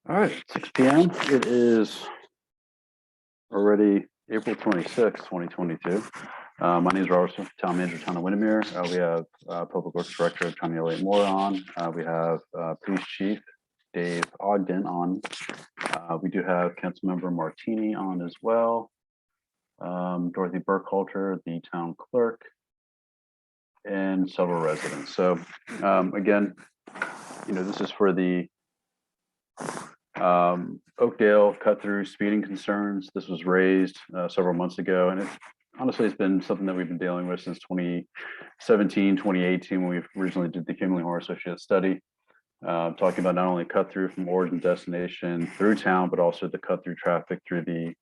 All right, 6 p.m. It is already April 26th, 2022. My name is Robert Smith, Town Manager, Town of Windermere. We have Public Works Director, John Elliott Moore on. We have Police Chief Dave Ogden on. We do have Councilmember Martini on as well. Dorothy Burkhalter, the Town Clerk, and several residents. So again, this is for the Oakdale cut through speeding concerns. This was raised several months ago, and it's been something that we've been dealing with since 2017, 2018, when we originally did the Kimberly Horror Associate study, talking about not only cut through from origin destination through town, but also the cut through traffic through the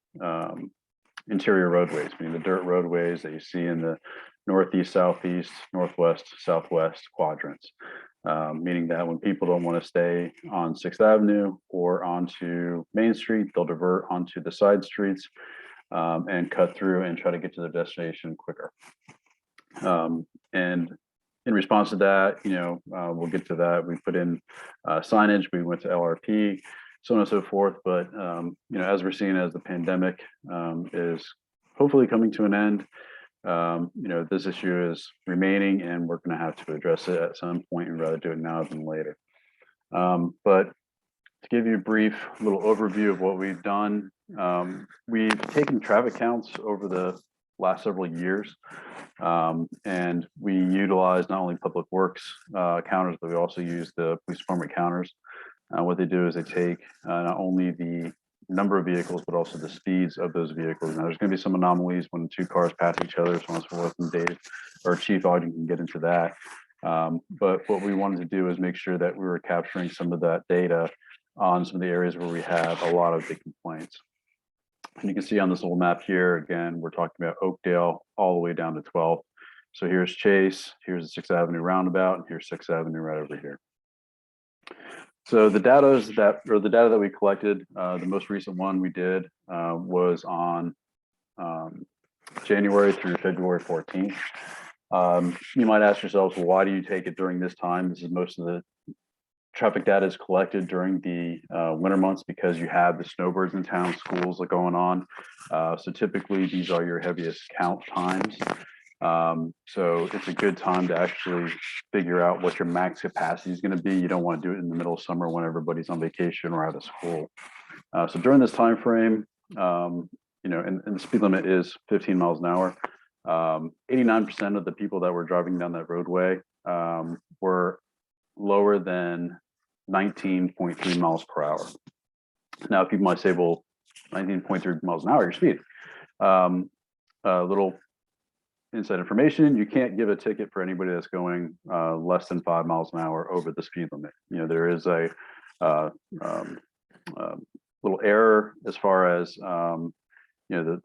interior roadways, meaning the dirt roadways that you see in the northeast, southeast, northwest, southwest quadrants. Meaning that when people don't want to stay on 6th Avenue or onto Main Street, they'll divert onto the side streets and cut through and try to get to their destination quicker. And in response to that, we'll get to that. We put in signage, we went to LRP, so on and so forth. But, as we're seeing as the pandemic is hopefully coming to an end, this issue is remaining, and we're going to have to address it at some point, and rather do it now than later. But to give you a brief little overview of what we've done, we've taken traffic counts over the last several years, and we utilize not only public works counters, but we also use the police department counters. What they do is they take not only the number of vehicles, but also the speeds of those vehicles. Now, there's going to be some anomalies when two cars pass each other, so on and so forth, and Dave or Chief Ogden can get into that. But what we wanted to do is make sure that we were capturing some of that data on some of the areas where we have a lot of big complaints. And you can see on this little map here, again, we're talking about Oakdale all the way down to 12th. So here's Chase, here's the 6th Avenue roundabout, and here's 6th Avenue right over here. So the data that we collected, the most recent one we did was on January through February 14th. You might ask yourselves, well, why do you take it during this time? This is most of the traffic data is collected during the winter months, because you have the snowbirds in town, schools are going on. So typically these are your heaviest count times. So it's a good time to actually figure out what your max capacity is going to be. You don't want to do it in the middle of summer when everybody's on vacation or out of school. So during this time frame, and the speed limit is 15 miles an hour. 89% of the people that were driving down that roadway were lower than 19.3 miles per hour. Now, people might say, well, 19.3 miles an hour, your speed. A little inside information: you can't give a ticket for anybody that's going less than 5 miles an hour over the speed limit. There is a little error as far as the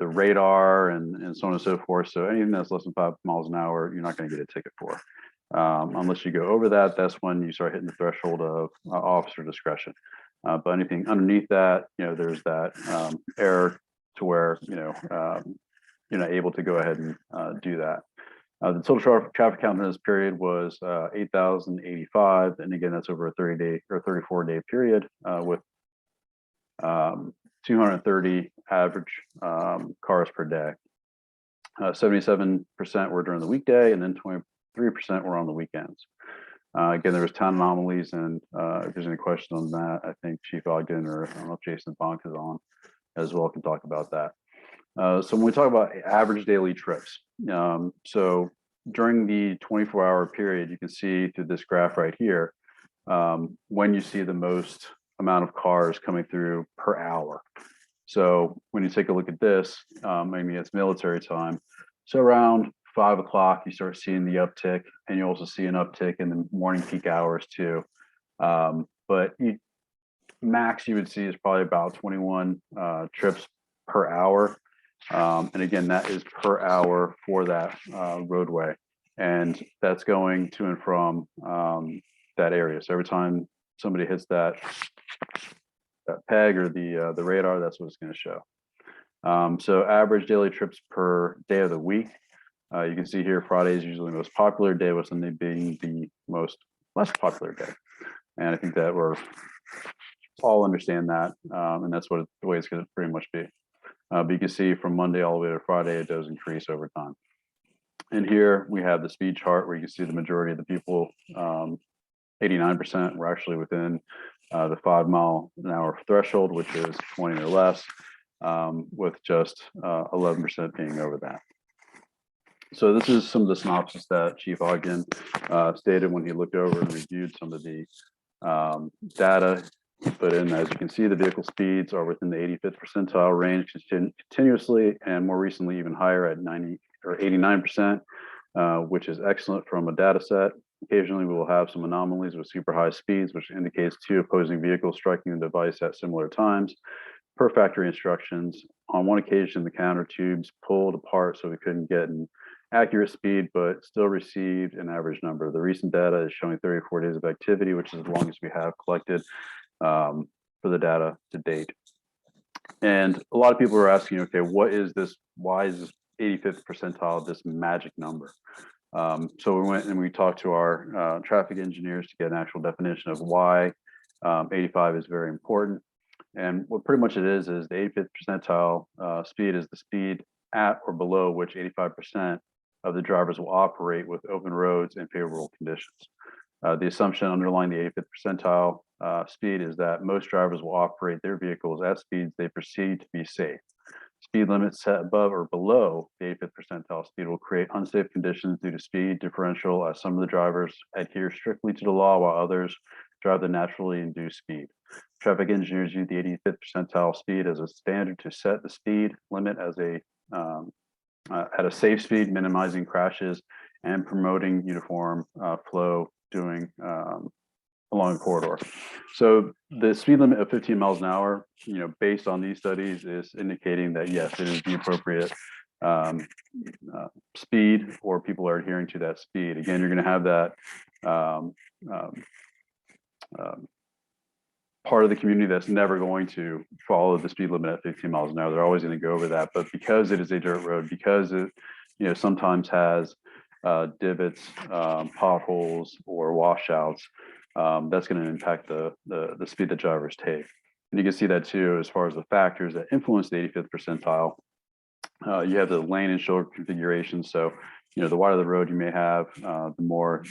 radar and so on and so forth. So anything that's less than 5 miles an hour, you're not going to get a ticket for. Unless you go over that, that's when you start hitting the threshold of officer discretion. But anything underneath that, there's that error to where you're not able to go ahead and do that. The total traffic count in this period was 8,085, and again, that's over a 30-day or 34-day period with 230 average cars per day. 77% were during the weekday, and then 23% were on the weekends. Again, there was town anomalies, and if there's any questions on that, I think Chief Ogden, or I don't know if Jason Bonk is on as well, can talk about that. So when we talk about average daily trips, so during the 24-hour period, you can see through this graph right here, when you see the most amount of cars coming through per hour. So when you take a look at this, maybe it's military time. So around 5 o'clock, you start seeing the uptick, and you also see an uptick in the morning peak hours too. But max you would see is probably about 21 trips per hour. And again, that is per hour for that roadway, and that's going to and from that area. So every time somebody hits that peg or the radar, that's what it's going to show. So average daily trips per day of the week. You can see here, Friday is usually the most popular day, with Sunday being the less popular day. And I think that we're all understand that, and that's what the way it's going to pretty much be. But you can see from Monday all the way to Friday, it does increase over time. And here we have the speed chart where you can see the majority of the people, 89% were actually within the 5 mile an hour threshold, which is 20 or less, with just 11% being over that. So this is some of the synopsis that Chief Ogden stated when he looked over and reviewed some of the data he put in. As you can see, the vehicle speeds are within the 85th percentile range continuously, and more recently even higher at 90 or 89%, which is excellent from a data set. Occasionally, we will have some anomalies with super high speeds, which indicates two opposing vehicles striking the device at similar times. Per factory instructions, on one occasion, the counter tubes pulled apart, so we couldn't get an accurate speed, but still received an average number. The recent data is showing 34 days of activity, which is the longest we have collected for the data to date. And a lot of people are asking, okay, what is this? Why is this 85th percentile this magic number? So we went and we talked to our traffic engineers to get an actual definition of why 85 is very important. And what pretty much it is the 85th percentile speed is the speed at or below which 85% of the drivers will operate with open roads and favorable conditions. The assumption underlying the 85th percentile speed is that most drivers will operate their vehicles at speeds they perceive to be safe. Speed limits set above or below the 85th percentile speed will create unsafe conditions due to speed differential, as some of the drivers adhere strictly to the law while others drive the naturally induced speed. Traffic engineers use the 85th percentile speed as a standard to set the speed limit as at a safe speed, minimizing crashes and promoting uniform flow along the corridor. So the speed limit of 15 miles an hour, based on these studies, is indicating that yes, it is the appropriate speed, or people are adhering to that speed. Again, you're going to have that part of the community that's never going to follow the speed limit at 15 miles an hour. They're always going to go over that. But because it is a dirt road, because it sometimes has divots, potholes, or washouts, that's going to impact the speed that drivers take. And you can see that too as far as the factors that influence the 85th percentile. You have the lane and shoulder configuration. So, the wider the road you may have, the more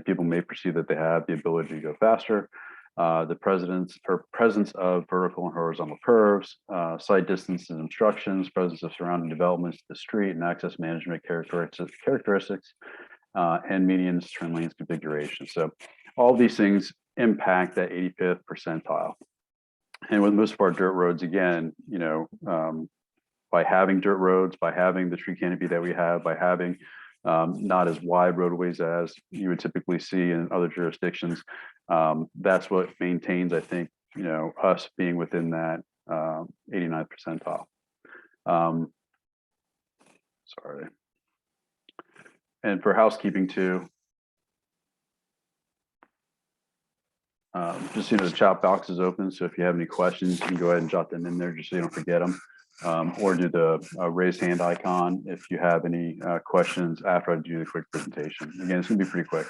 people may perceive that they have the ability to go faster. The presence of vertical and horizontal curves, sight distances and obstructions, presence of surrounding developments to the street, and access management characteristics, and medians, turn lanes configuration. So all these things impact that 85th percentile. And with most of our dirt roads, again, by having dirt roads, by having the tree canopy that we have, by having not as wide roadways as you would typically see in other jurisdictions, that's what maintains, I think, us being within that 89th percentile. Sorry. And for housekeeping too, just the chat box is open, so if you have any questions, you can go ahead and jot them in there just so you don't forget them. Or do the raise hand icon if you have any questions after I do the quick presentation. Again, it's going to be pretty quick.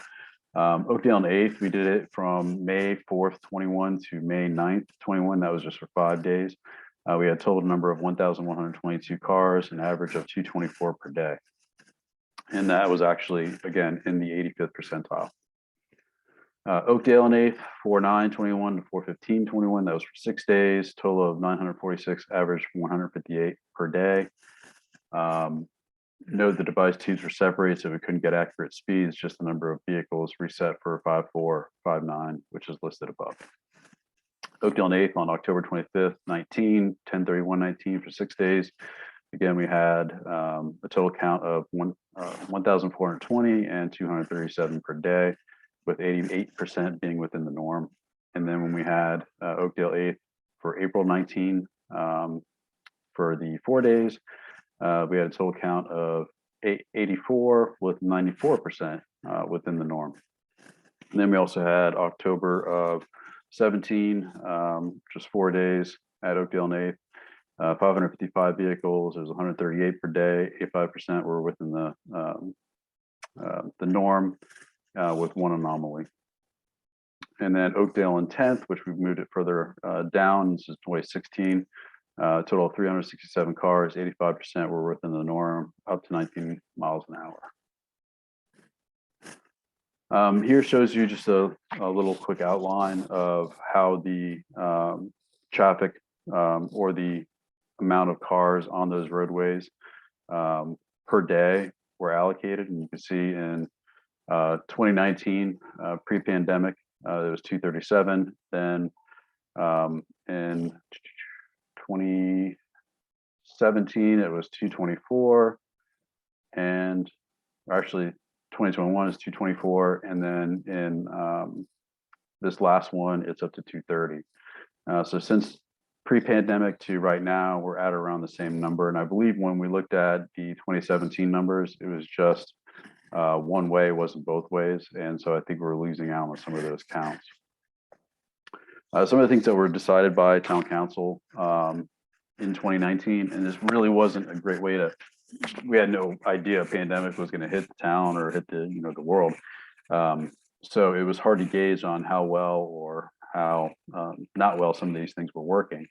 Oakdale on the 8th, we did it from May 4th, 21 to May 9th, 21. That was just for 5 days. We had a total number of 1,122 cars, an average of 224 per day. And that was actually, again, in the 85th percentile. Oakdale on 8th, 4/9/21 to 4/15/21. That was for 6 days, total of 946, average 158 per day. Note the device tubes were separated, so we couldn't get accurate speeds, just the number of vehicles reset for 5/4, 5/9, which is listed above. Oakdale on 8th on October 25th, 19, 10/31/19 for 6 days. Again, we had a total count of 1,420 and 237 per day, with 88% being within the norm. And then when we had Oakdale 8th for April 19, for the 4 days, we had a total count of 84 with 94% within the norm. And then we also had October of 17, just 4 days at Oakdale and 8th, 555 vehicles. It was 138 per day. 85% were within the norm, with one anomaly. And then Oakdale and 10th, which we've moved it further down. This is 2016. Total of 367 cars, 85% were within the norm, up to 19 miles an hour. Here shows you just a little quick outline of how the traffic or the amount of cars on those roadways per day were allocated. And you can see in 2019, pre-pandemic, it was 237. Then in 2017, it was 224. And actually, 2021 is 224. And then in this last one, it's up to 230. So since pre-pandemic to right now, we're at around the same number. And I believe when we looked at the 2017 numbers, it was just one way, it wasn't both ways. And so I think we're losing out on some of those counts. Some of the things that were decided by town council in 2019, and this really wasn't a great way to, we had no idea a pandemic was going to hit the town or hit the, the world. So it was hard to gauge on how well or how not well some of these things were working.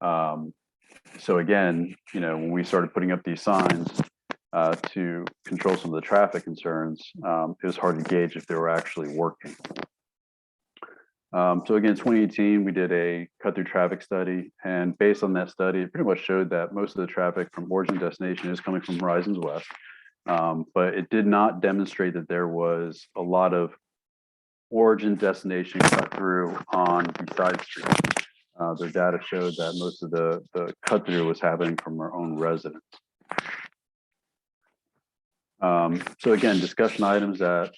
So again, when we started putting up these signs to control some of the traffic concerns, it was hard to gauge if they were actually working. So again, 2018, we did a cut-through traffic study, and based on that study, it pretty much showed that most of the traffic from origin destination is coming from Horizons West, but it did not demonstrate that there was a lot of origin destination cut-through on the side streets. Their data showed that most of the cut-through was happening from our own residents. So again, discussion items that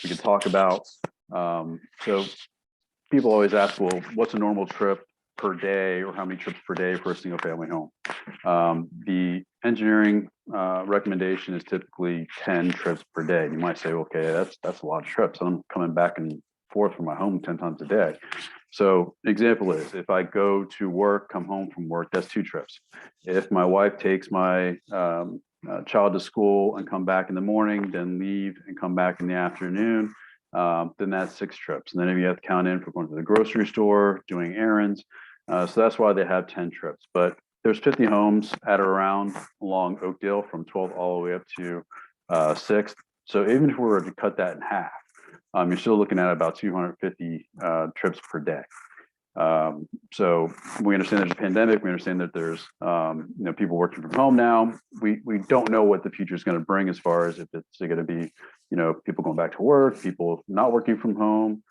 we could talk about. So people always ask, well, what's a normal trip per day, or how many trips per day for a single family home? The engineering recommendation is typically 10 trips per day. You might say, okay, that's a lot of trips. I'm coming back and forth from my home 10 times a day. So example is, if I go to work, come home from work, that's 2 trips. If my wife takes my child to school and come back in the morning, then leave and come back in the afternoon, then that's 6 trips. And then if you have to count in for going to the grocery store, doing errands. So that's why they have 10 trips. But there's 50 homes at or around along Oakdale from 12th all the way up to 6th. So even if we were to cut that in half, you're still looking at about 250 trips per day. So we understand there's a pandemic. We understand that there's people working from home now. We don't know what the future is going to bring as far as if it's going to be people going back to work, people not working from home.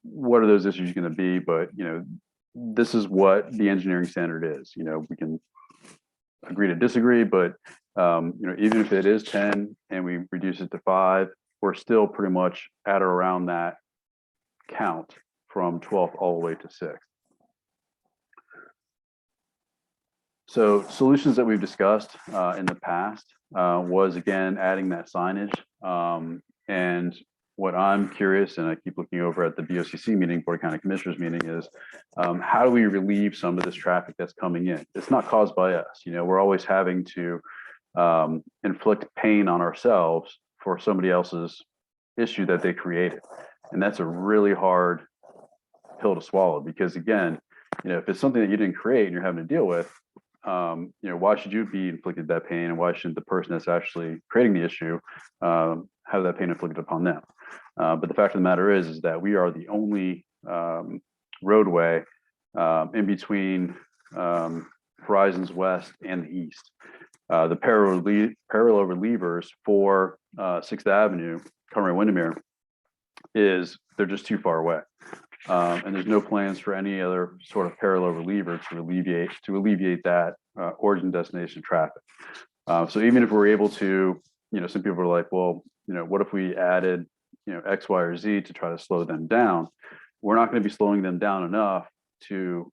What are those issues going to be? But this is what the engineering standard is. We can agree to disagree, but even if it is 10 and we reduce it to 5, we're still pretty much at or around that count from 12th all the way to 6th. So solutions that we've discussed in the past was, again, adding that signage. And what I'm curious, and I keep looking over at the BOCC meeting, Board of County Commissioners meeting, is how do we relieve some of this traffic that's coming in? It's not caused by us. We're always having to inflict pain on ourselves for somebody else's issue that they created. And that's a really hard pill to swallow, because again, if it's something that you didn't create and you're having to deal with, why should you be inflicted that pain, and why shouldn't the person that's actually creating the issue have that pain inflicted upon them? But the fact of the matter is that we are the only roadway in between Horizons West and the East. The parallel relievers for 6th Avenue, Town of Windermere, they're just too far away. And there's no plans for any other sort of parallel reliever to alleviate that origin destination traffic. So even if we're able to, some people are like, well, what if we added, X, Y, or Z to try to slow them down? We're not going to be slowing them down enough to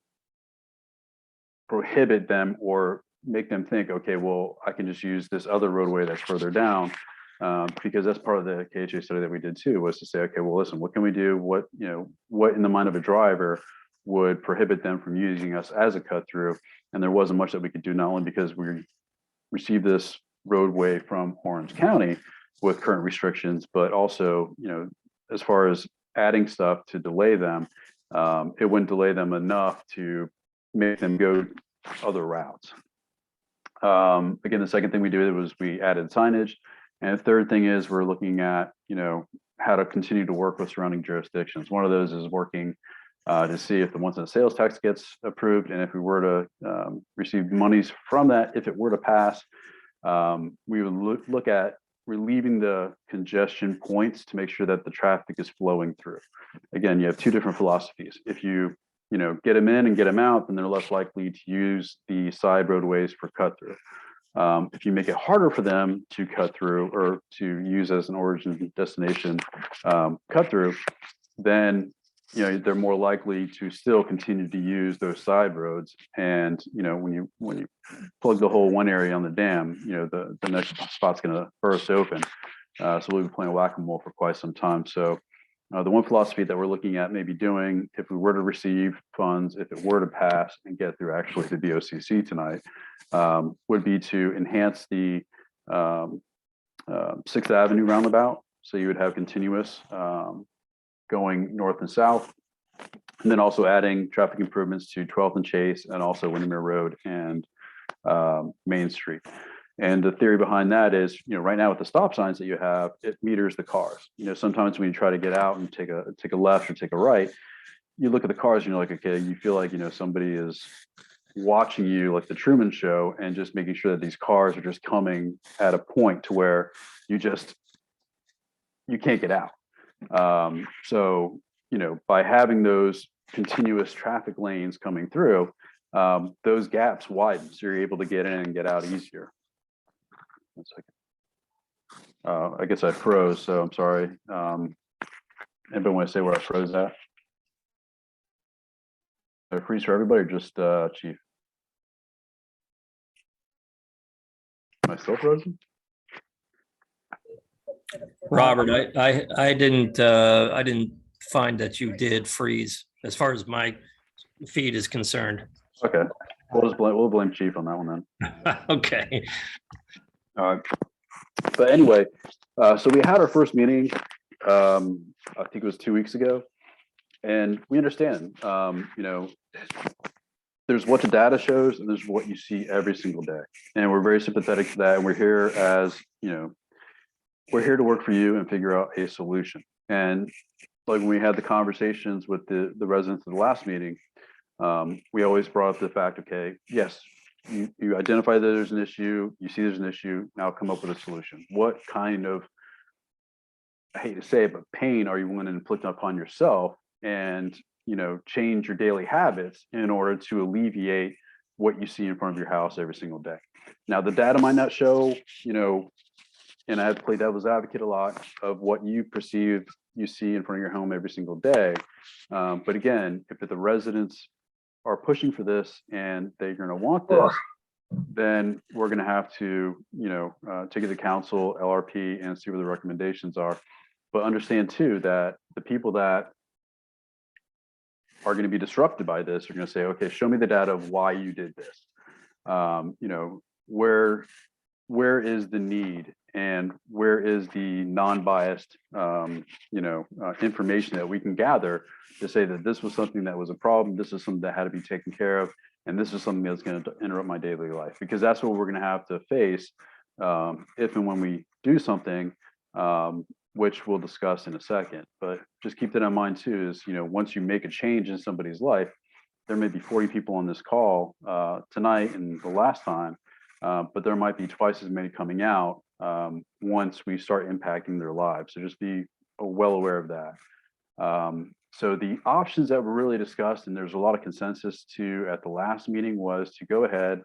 prohibit them or make them think, okay, well, I can just use this other roadway that's further down. Because that's part of the KHA study that we did too, was to say, okay, well, listen, what can we do? What in the mind of a driver would prohibit them from using us as a cut through? And there wasn't much that we could do, not only because we received this roadway from Orange County with current restrictions, but also, as far as adding stuff to delay them, it wouldn't delay them enough to make them go other routes. Again, the second thing we did was we added signage. And the third thing is we're looking at, how to continue to work with surrounding jurisdictions. One of those is working to see if the one-cent sales tax gets approved. And if we were to receive monies from that, if it were to pass, we would look at relieving the congestion points to make sure that the traffic is flowing through. Again, you have two different philosophies. If you get them in and get them out, then they're less likely to use the side roadways for cut through. If you make it harder for them to cut through or to use as an origin destination cut through, then they're more likely to still continue to use those side roads. And when you plug the hole one area on the dam, the next spot's going to burst open. So we'll be playing whack-a-mole for quite some time. So the one philosophy that we're looking at maybe doing, if we were to receive funds, if it were to pass and get through actually the BOCC tonight, would be to enhance the 6th Avenue roundabout. So you would have continuous going north and south, and then also adding traffic improvements to 12th and Chase, and also Windermere Road and Main Street. And the theory behind that is, right now with the stop signs that you have, it meters the cars. Sometimes when you try to get out and take a left or take a right, you look at the cars and you're like, okay, you feel like somebody is watching you, like the Truman Show, and just making sure that these cars are just coming at a point to where you can't get out. So, by having those continuous traffic lanes coming through, those gaps widen, so you're able to get in and get out easier. 1 second. I guess I froze, so I'm sorry. Anybody want to say where I froze at? Did I freeze for everybody or just Chief? Am I still frozen? Robert, I didn't find that you did freeze as far as my feed is concerned. Okay, we'll blame Chief on that one then. Okay. But anyway, so we had our first meeting, I think it was 2 weeks ago, and we understand, there's what the data shows and there's what you see every single day. And we're very sympathetic to that. And we're here as, we're here to work for you and figure out a solution. And like when we had the conversations with the residents of the last meeting, we always brought up the fact, okay, yes, you identify that there's an issue, you see there's an issue, now come up with a solution. What kind of, I hate to say it, but pain are you willing to inflict upon yourself and, change your daily habits in order to alleviate what you see in front of your house every single day? Now, the data might not show, and I have to play devil's advocate a lot of what you perceive you see in front of your home every single day. But again, if the residents are pushing for this and they're going to want this, then we're going to have to, take it to council, LRP, and see where the recommendations are. But understand too that the people that are going to be disrupted by this are going to say, okay, show me the data of why you did this. Where is the need and where is the non-biased, information that we can gather to say that this was something that was a problem, this is something that had to be taken care of, and this is something that's going to interrupt my daily life, because that's what we're going to have to face if and when we do something, which we'll discuss in a second. But just keep that in mind too, is, once you make a change in somebody's life, there may be 40 people on this call tonight and the last time, but there might be twice as many coming out once we start impacting their lives. So just be well aware of that. So the options that were really discussed, and there's a lot of consensus to at the last meeting, was to go ahead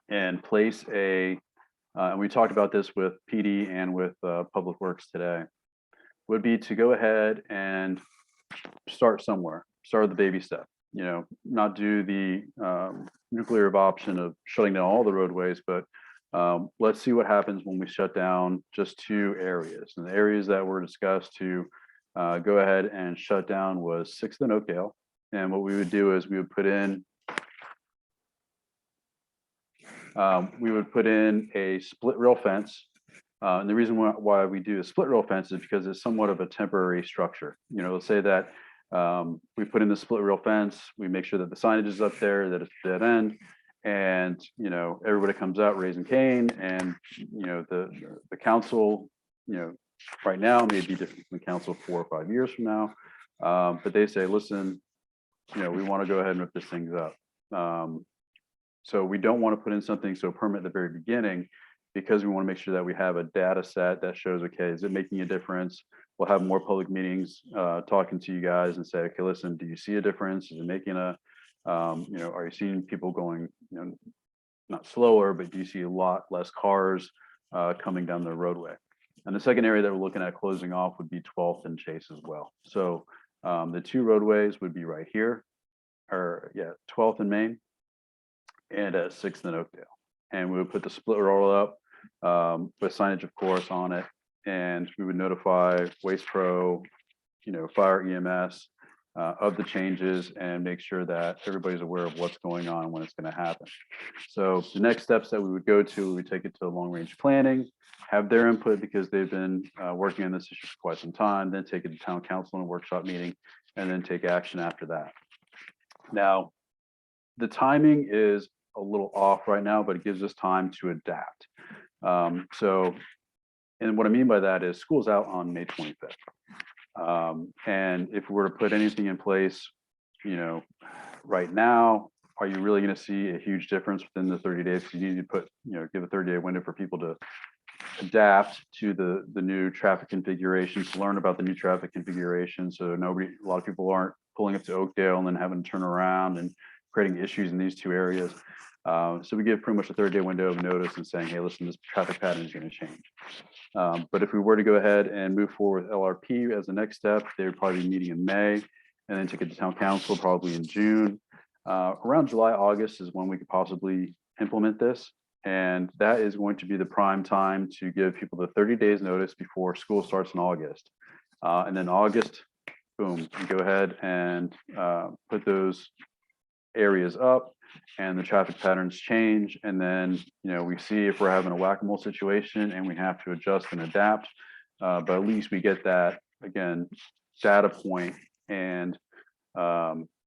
and place and we talked about this with PD and with Public Works today, would be to go ahead and start somewhere, start the baby step, not do the nuclear option of shutting down all the roadways, but let's see what happens when we shut down just 2 areas. And the areas that were discussed to go ahead and shut down was 6th and Oakdale. And what we would do is we would put in a split rail fence And the reason why we do a split rail fence is because it's somewhat of a temporary structure. Let's say that we put in the split rail fence, we make sure that the signage is up there, that it's dead end, and everybody comes out raising Cain, and the council, right now may be different from the council 4 or 5 years from now, but they say, listen, we want to go ahead and rip this thing up. So we don't want to put in something so permanent at the very beginning, because we want to make sure that we have a data set that shows, okay, is it making a difference? We'll have more public meetings talking to you guys and say, okay, listen, do you see a difference? Is it making a, are you seeing people going, not slower, but do you see a lot less cars coming down the roadway? And the second area that we're looking at closing off would be 12th and Chase as well. So the 2 roadways would be right here, or 12th and Main, and 6th and Oakdale. And we would put the split roll up with signage, of course, on it. And we would notify Waste Pro, fire EMS of the changes, and make sure that everybody's aware of what's going on when it's going to happen. So the next steps that we would go to, we would take it to long range planning, have their input because they've been working on this issue for quite some time, then take it to town council in a workshop meeting, and then take action after that. Now, the timing is a little off right now, but it gives us time to adapt. And what I mean by that is school's out on May 25th. And if we were to put anything in place, right now, are you really going to see a huge difference within the 30 days? Because you need to put, give a 30-day window for people to adapt to the new traffic configurations, to learn about the new traffic configuration. So a lot of people aren't pulling up to Oakdale and then having to turn around and creating issues in these 2 areas. So we give pretty much a 30-day window of notice and saying, hey, listen, this traffic pattern is going to change. But if we were to go ahead and move forward with LRP as the next step, they would probably be meeting in May, and then take it to town council probably in June. Around July, August is when we could possibly implement this. And that is going to be the prime time to give people the 30 days notice before school starts in August. And then August, boom, you go ahead and put those areas up, and the traffic patterns change. And then, we see if we're having a whack-a-mole situation and we have to adjust and adapt. But at least we get that, again, data point and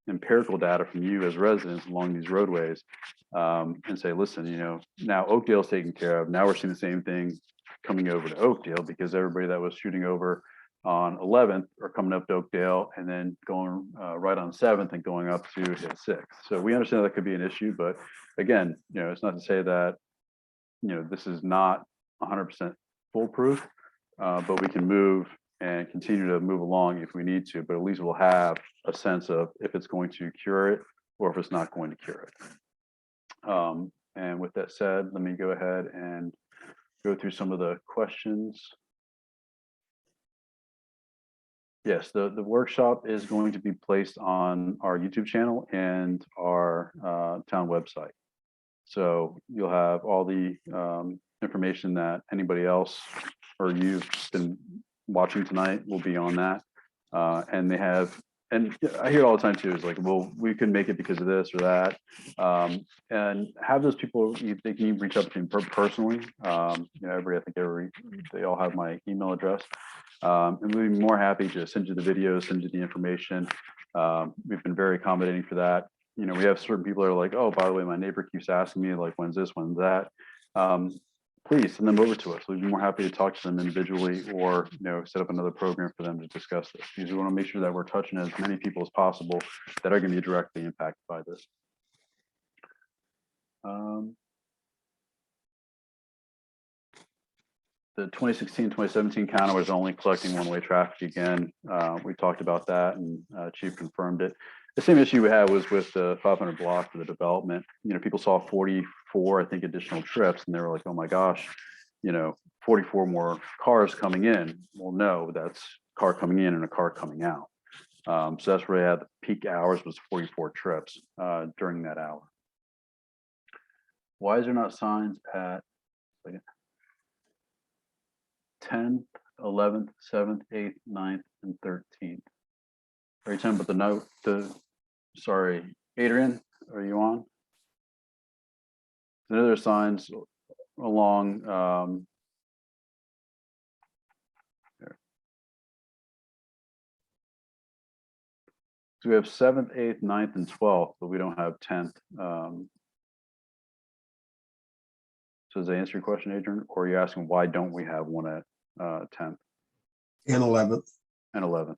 empirical data from you as residents along these roadways, and say, listen, now Oakdale's taken care of. Now we're seeing the same thing coming over to Oakdale, because everybody that was shooting over on 11th are coming up to Oakdale and then going right on 7th and going up to hit 6th. So we understand that could be an issue, but again, it's not to say that, this is not 100% foolproof, but we can move and continue to move along if we need to, but at least we'll have a sense of if it's going to cure it or if it's not going to cure it. And with that said, let me go ahead and go through some of the questions. Yes, the workshop is going to be placed on our YouTube channel and our town website. So you'll have all the information that anybody else or you've been watching tonight will be on that. And they have, and I hear it all the time too, is like, well, we couldn't make it because of this or that. And have those people, they can reach out to me personally. I think they all have my email address. And we'd be more happy to send you the videos, send you the information. We've been very accommodating for that. We have certain people that are like, oh, by the way, my neighbor keeps asking me, like, when's this, when's that? Please send them over to us. We'd be more happy to talk to them individually, or set up another program for them to discuss this, because we want to make sure that we're touching as many people as possible that are going to be directly impacted by this. The 2016-2017 counter was only collecting one-way traffic again. We talked about that, and Chief confirmed it. The same issue we had was with the 500 block for the development. People saw 44, I think, additional trips, and they were like, oh my gosh, 44 more cars coming in. Well, no, that's a car coming in and a car coming out. So that's where the peak hours was 44 trips during that hour. Why is there not signs at 10th, 11th, 7th, 8th, 9th, and 13th? Are you talking about the note? Sorry, Adrian, are you on? There are signs along So we have 7th, 8th, 9th, and 12th, but we don't have 10th. So does that answer your question, Adrian? Or are you asking why don't we have one at 10th And 11th. and 11th?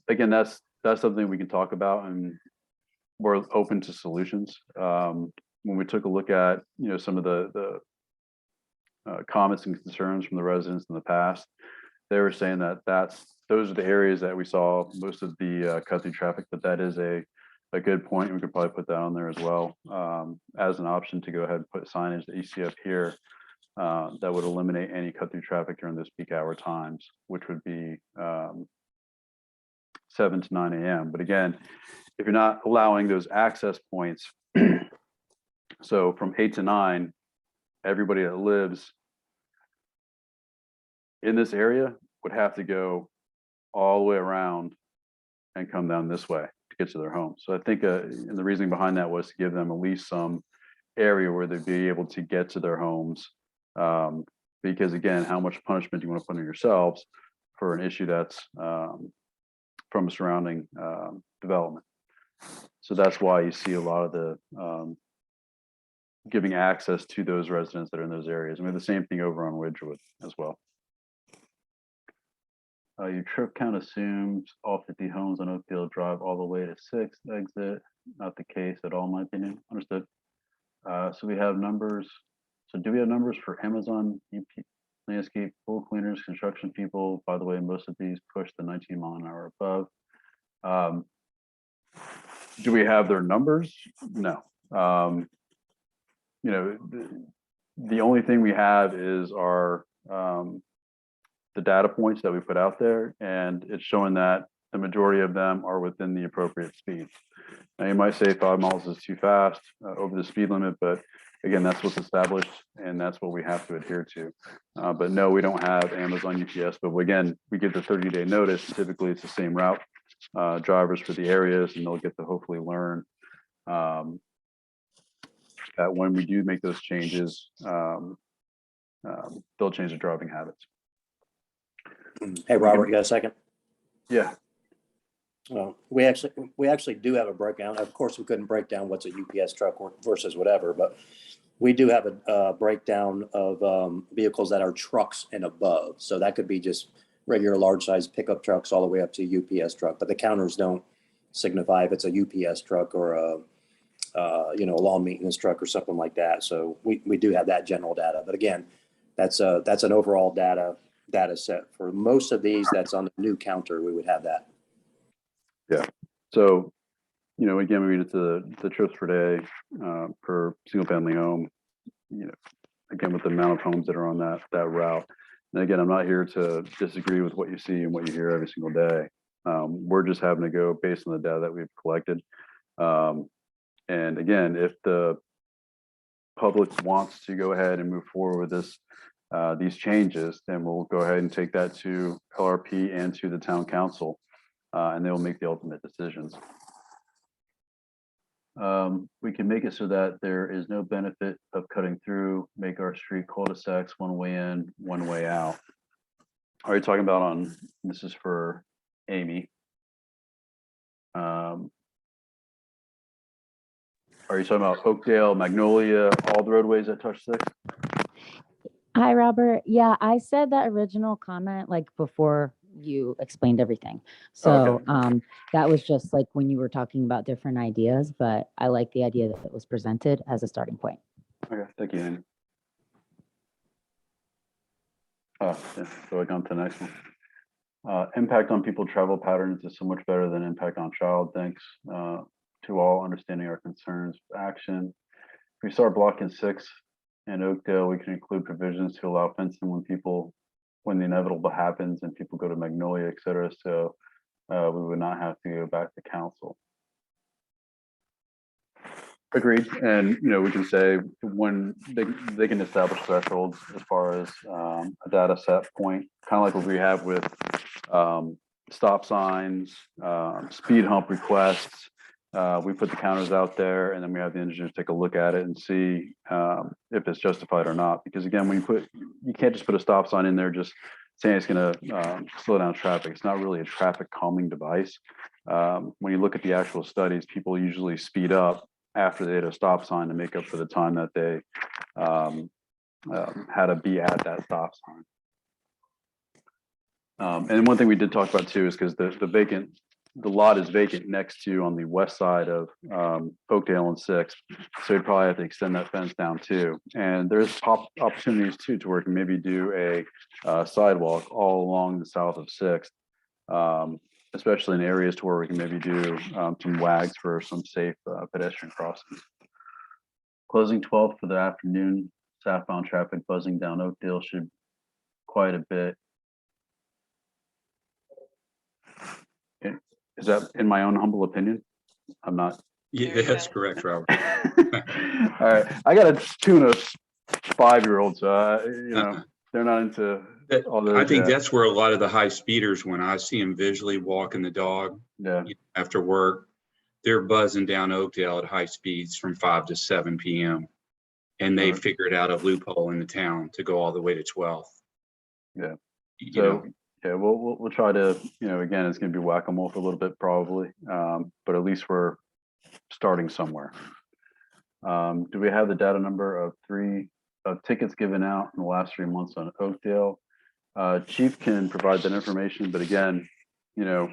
Again, that's something we can talk about, and we're open to solutions. When we took a look at, some of the comments and concerns from the residents in the past, they were saying that those are the areas that we saw most of the cut through traffic, but that is a good point. We could probably put that on there as well, as an option to go ahead and put signage that you see up here that would eliminate any cut through traffic during those peak hour times, which would be 7 to 9 a.m. But again, if you're not allowing those access points, so from 8 to 9, everybody that lives in this area would have to go all the way around and come down this way to get to their home. So I think, and the reasoning behind that was to give them at least some area where they'd be able to get to their homes. Because again, how much punishment do you want to put on yourselves for an issue that's from a surrounding development? So that's why you see a lot of the giving access to those residents that are in those areas. And we have the same thing over on Ridgewood as well. Your trip count assumes all 50 homes on Oakdale Drive all the way to 6th exit. Not the case at all, in my opinion. Understood. So we have numbers. So do we have numbers for Amazon, UP, landscape, pool cleaners, construction people? By the way, most of these push the 19 mile an hour above. Do we have their numbers? No. The only thing we have is our the data points that we put out there, and it's showing that the majority of them are within the appropriate speed. Now you might say 5 miles is too fast over the speed limit, but again, that's what's established and that's what we have to adhere to. But no, we don't have Amazon UPS, but again, we give the 30-day notice. Typically it's the same route drivers for the areas, and they'll get to hopefully learn that when we do make those changes, they'll change their driving habits. Hey, Robert, you got a second? Yeah. Well, we actually do have a breakdown. Of course, we couldn't break down what's a UPS truck versus whatever, but we do have a breakdown of vehicles that are trucks and above. So that could be just regular large size pickup trucks all the way up to UPS truck, but the counters don't signify if it's a UPS truck or a lawn maintenance truck or something like that. So we do have that general data, but again, that's an overall data set. For most of these that's on the new counter, we would have that. Yeah. So, again, we get to the trips per day per single family home, again, with the amount of homes that are on that route. And again, I'm not here to disagree with what you see and what you hear every single day. We're just having to go based on the data that we've collected. And again, if the public wants to go ahead and move forward with these changes, then we'll go ahead and take that to LRP and to the town council, and they will make the ultimate decisions. We can make it so that there is no benefit of cutting through, make our street cul-de-sacs one way in, one way out. Are you talking about this is for Amy. Are you talking about Oakdale, Magnolia, all the roadways that touch 6? Hi, Robert. Yeah, I said that original comment like before you explained everything. So Okay. that was just like when you were talking about different ideas, but I like the idea that it was presented as a starting point. Okay, thank you, Amy. Yeah, going on to the next one. Impact on people travel patterns is so much better than impact on child. Thanks to all understanding our concerns. Action. If we start blocking 6 in Oakdale, we can include provisions to allow fencing when the inevitable happens and people go to Magnolia, et cetera. So we would not have to go back to council. Agreed. And, we can say when they can establish thresholds as far as a data set point, kind of like what we have with stop signs, speed hump requests. We put the counters out there, and then we have the engineers take a look at it and see if it's justified or not. Because again, when you can't just put a stop sign in there just saying it's going to slow down traffic. It's not really a traffic calming device. When you look at the actual studies, people usually speed up after they hit a stop sign to make up for the time that they had to be at that stop sign. And one thing we did talk about too is because the lot is vacant next to on the west side of Oakdale and 6th, so you'd probably have to extend that fence down too. And there's opportunities too to where you can maybe do a sidewalk all along the south of 6th, especially in areas to where we can maybe do some wags for some safe pedestrian crossings. Closing 12th for the afternoon, southbound traffic buzzing down Oakdale should quite a bit. Is that in my own humble opinion? I'm not. Yeah, that's correct, Robert. All right, I got a tune of 5-year-olds, so you know they're not into all those. I think that's where a lot of the high speeders, when I see them visually walking the dog after work, they're buzzing down Oakdale at high speeds from 5 to 7 p.m. And they figured out a loophole in the town to go all the way to 12th. Yeah. You So know, yeah, we'll try to, you know, again, it's going to be whack-a-mole for a little bit probably, but at least we're starting somewhere. Do we have the data number of tickets given out in the last 3 months on Oakdale? Chief can provide that information, but again, you know,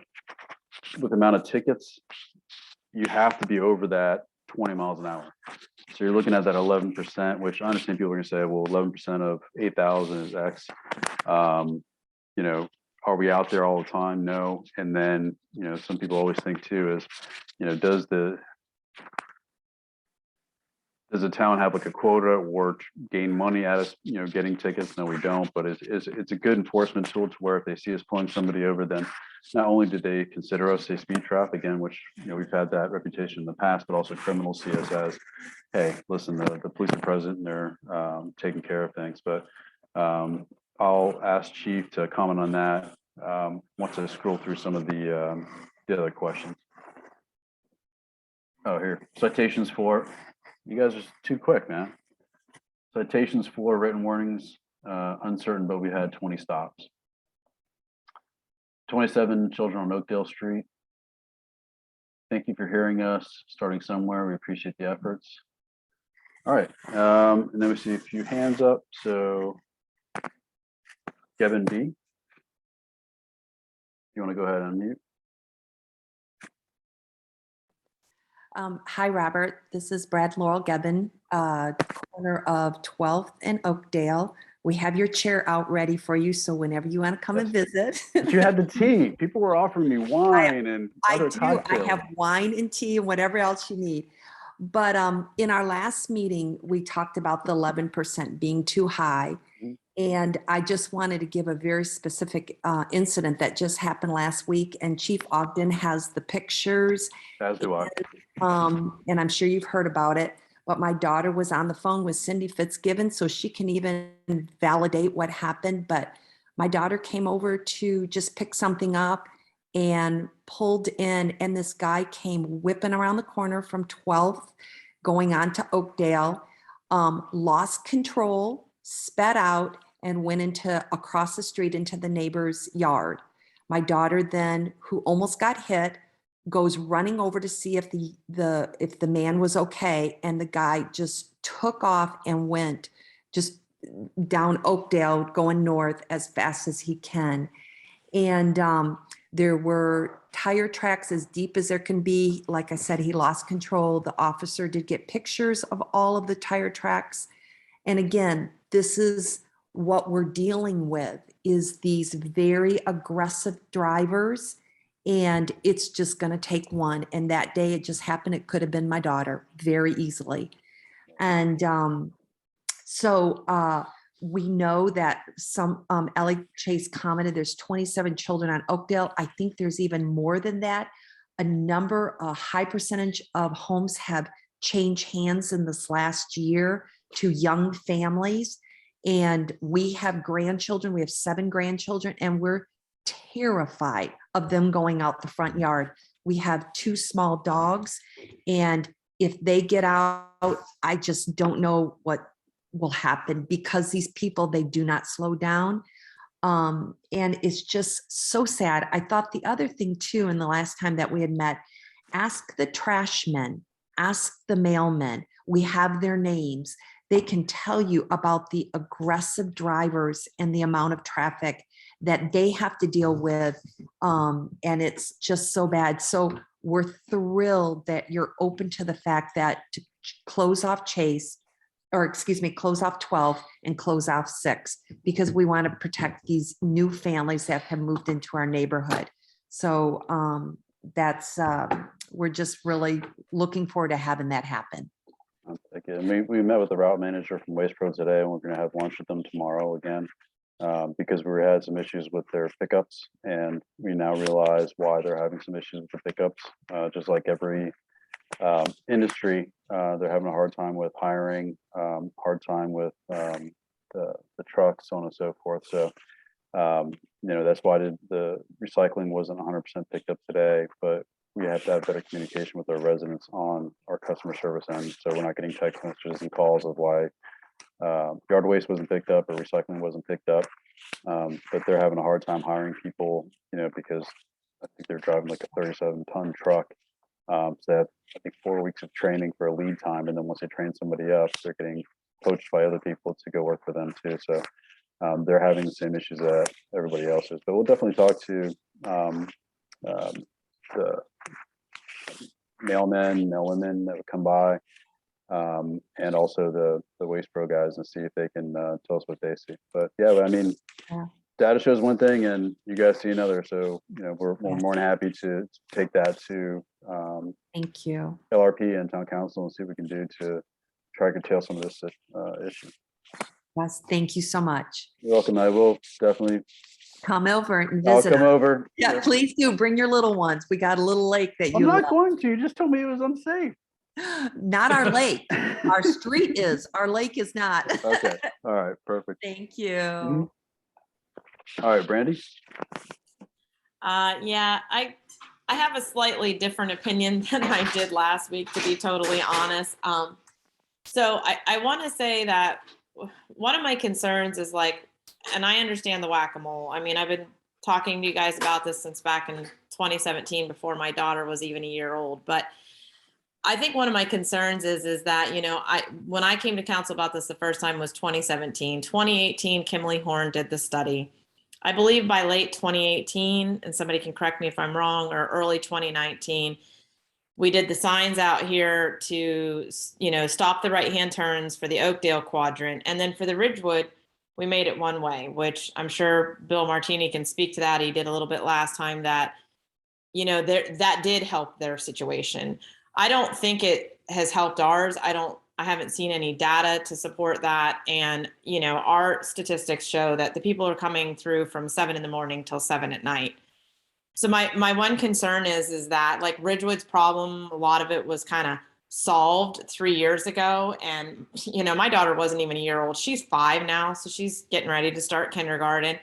with the amount of tickets, you have to be over that 20 miles an hour. So you're looking at that 11%, which I understand people are going to say, well, 11% of 8,000 is X. You know, are we out there all the time? No. And then, you know, some people always think too is, you know, does the town have like a quota or gain money out of, you know, getting tickets? No, we don't, but it's a good enforcement tool to where if they see us pulling somebody over, then not only did they consider us a speed trap again, which, you know, we've had that reputation in the past, but also criminals see us as, hey, listen, the police are present and they're taking care of things. But I'll ask Chief to comment on that once I scroll through some of the other questions. Oh, here, citations for, you guys are too quick, man. Citations for written warnings, uncertain, but we had 20 stops. 27 children on Oakdale Street. Thank you for hearing us, starting somewhere. We appreciate the efforts. All right, and then we see a few hands up. So Kevin B, you want to go ahead and unmute? Hi, Robert. This is Brad Laurel Gebbin, corner of 12th and Oakdale. We have your chair out ready for you, so whenever you want to come and visit. But you had the tea. People were offering me wine and other cocktails. I have wine and tea and whatever else you need. But in our last meeting, we talked about the 11% being too high. And I just wanted to give a very specific incident that just happened last week. And Chief Ogden has the pictures. As do I. And I'm sure you've heard about it. But my daughter was on the phone with Cindy Fitzgibbon, so she can even validate what happened. But my daughter came over to just pick something up and pulled in, and this guy came whipping around the corner from 12th, going on to Oakdale, lost control, sped out, and went across the street into the neighbor's yard. My daughter then, who almost got hit, goes running over to see if the man was okay, and the guy just took off and went just down Oakdale, going north as fast as he can. And there were tire tracks as deep as there can be. Like I said, he lost control. The officer did get pictures of all of the tire tracks. And again, this is what we're dealing with, is these very aggressive drivers. And it's just going to take one. And that day it just happened. It could have been my daughter very easily. And so we know that some, Ellie Chase commented, there's 27 children on Oakdale. I think there's even more than that. A high percentage of homes have changed hands in this last year to young families. And we have grandchildren. We have 7 grandchildren, and we're terrified of them going out the front yard. We have 2 small dogs, and if they get out, I just don't know what will happen, because these people, they do not slow down. And it's just so sad. I thought the other thing too, in the last time that we had met, ask the trash men, ask the mailmen. We have their names. They can tell you about the aggressive drivers and the amount of traffic that they have to deal with. And it's just so bad. So we're thrilled that you're open to the fact that to close off Chase, or excuse me, close off 12 and close off 6, because we want to protect these new families that have moved into our neighborhood. So we're just really looking forward to having that happen. Thank you. And we met with the route manager from Waste Pro today, and we're going to have lunch with them tomorrow again, because we had some issues with their pickups, and we now realize why they're having some issues with the pickups. Just like every industry, they're having a hard time with hiring, hard time with the trucks, so on and so forth. So, that's why the recycling wasn't 100% picked up today, but we have to have better communication with our residents on our customer service end. So we're not getting text messages and calls of why yard waste wasn't picked up or recycling wasn't picked up. But they're having a hard time hiring people, because I think they're driving like a 37-ton truck. So they have, I think, 4 weeks of training for a lead time. And then once they train somebody up, they're getting poached by other people to go work for them too. So they're having the same issues that everybody else is. But we'll definitely talk to the mailmen, mailwomen that would come by, and also the Waste Pro guys, and see if they can tell us what they see. But yeah, I mean, Yeah. data shows one thing and you guys see another. So, we're more than happy to take that to Thank you. LRP and town council and see what we can do to try to curtail some of this issue. Yes, thank you so much. You're welcome. I will definitely, Come over and I'll visit come us. over. Yeah, please do. Bring your little ones. We got a little lake that I'm you not love. going to. You just told me it was unsafe. Not our lake. Our street is. Our lake is not. Okay. All right. Perfect. Thank you. Mhm. All right, Brandy. Yeah, I have a slightly different opinion than I did last week, to be totally honest. So I want to say that one of my concerns is and I understand the whack-a-mole. I mean, I've been talking to you guys about this since back in 2017, before my daughter was even a year old. But I think one of my concerns is that, when I came to council about this the first time was 2017. 2018, Kimberly Horn did the study. I believe by late 2018, and somebody can correct me if I'm wrong, or early 2019, we did the signs out here to, stop the right-hand turns for the Oakdale quadrant. And then for the Ridgewood, we made it one way, which I'm sure Bill Martini can speak to that. He did a little bit last time that, that did help their situation. I don't think it has helped ours. I haven't seen any data to support that. And, our statistics show that the people are coming through from 7 a.m. till 7 p.m. So my one concern is that Ridgewood's problem, a lot of it was kind of solved 3 years ago. And, my daughter wasn't even a year old. She's 5 now. So she's getting ready to start kindergarten.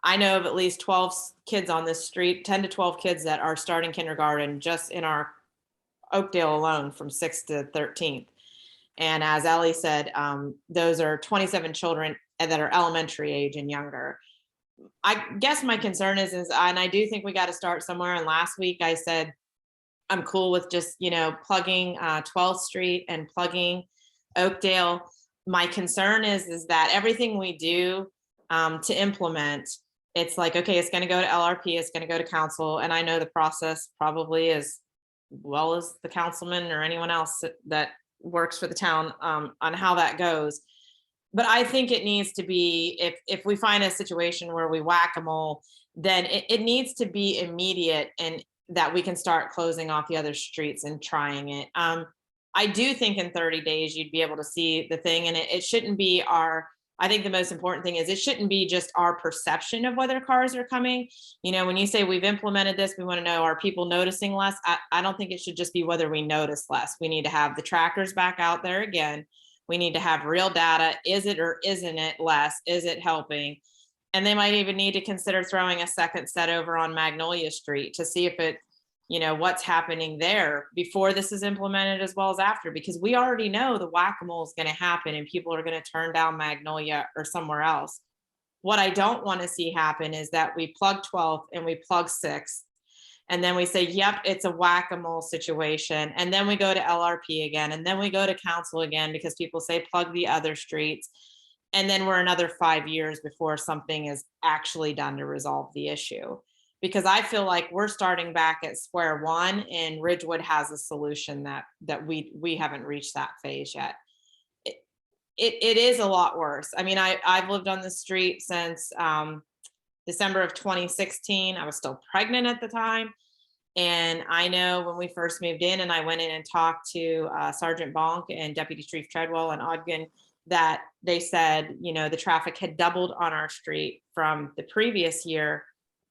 I know of at least 12 kids on this street, 10 to 12 kids that are starting kindergarten just in our Oakdale alone from 6th to 13th. And as Ellie said, those are 27 children that are elementary age and younger. I guess my concern is, and I do think we got to start somewhere. And last week I said, I'm cool with just, plugging 12th Street and plugging Oakdale. My concern is that everything we do to implement, it's okay, it's going to go to LRP, it's going to go to council. And I know the process probably as well as the councilman or anyone else that works for the town on how that goes. But I think it needs to be, if we find a situation where we whack-a-mole, then it needs to be immediate, and that we can start closing off the other streets and trying it. I do think in 30 days you'd be able to see the thing, and it shouldn't be I think the most important thing is it shouldn't be just our perception of whether cars are coming. When you say we've implemented this, we want to know, are people noticing less? I don't think it should just be whether we notice less. We need to have the trackers back out there again. We need to have real data. Is it or isn't it less? Is it helping? And they might even need to consider throwing a second set over on Magnolia Street to see if it, what's happening there before this is implemented as well as after, because we already know the whack-a-mole is going to happen and people are going to turn down Magnolia or somewhere else. What I don't want to see happen is that we plug 12th and we plug 6th. And then we say, yep, it's a whack-a-mole situation. And then we go to LRP again. And then we go to council again because people say plug the other streets. And then we're another 5 years before something is actually done to resolve the issue. Because I feel like we're starting back at square one, and Ridgewood has a solution that we haven't reached that phase yet. It is a lot worse. I mean, I've lived on the street since December of 2016. I was still pregnant at the time. And I know when we first moved in and I went in and talked to Sergeant Bonk and Deputy Chief Treadwell and Ogden, that they said, you know, the traffic had doubled on our street from the previous year